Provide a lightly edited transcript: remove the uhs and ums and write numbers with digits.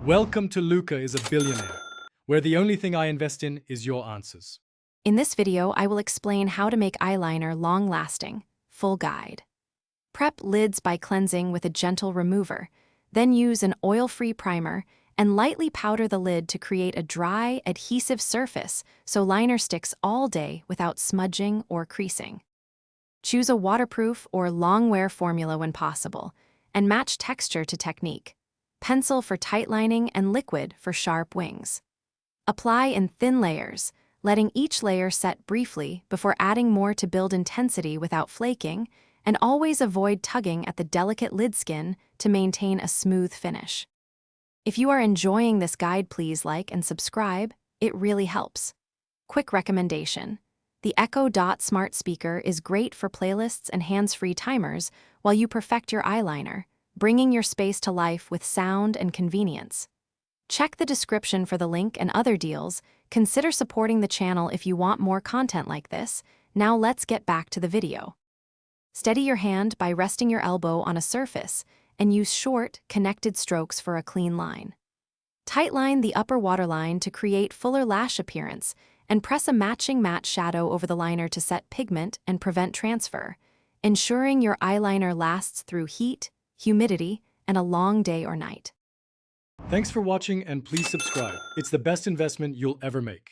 Welcome to Luca is a Billionaire, where the only thing I invest in is your answers. In this video, I will explain how to make eyeliner long-lasting, full guide. Prep lids by cleansing with a gentle remover, then use an oil-free primer and lightly powder the lid to create a dry, adhesive surface so liner sticks all day without smudging or creasing. Choose a waterproof or long-wear formula when possible, and match texture to technique. Pencil for tight lining and liquid for sharp wings. Apply in thin layers, letting each layer set briefly before adding more to build intensity without flaking, and always avoid tugging at the delicate lid skin to maintain a smooth finish. If you are enjoying this guide, please like and subscribe. It really helps. Quick recommendation. The Echo Dot smart speaker is great for playlists and hands-free timers while you perfect your eyeliner, bringing your space to life with sound and convenience. Check the description for the link and other deals. Consider supporting the channel if you want more content like this. Now let's get back to the video. Steady your hand by resting your elbow on a surface and use short, connected strokes for a clean line. Tightline the upper waterline to create fuller lash appearance, and press a matching matte shadow over the liner to set pigment and prevent transfer, ensuring your eyeliner lasts through heat, humidity, and a long day or night. Thanks for watching and please subscribe. It's the best investment you'll ever make.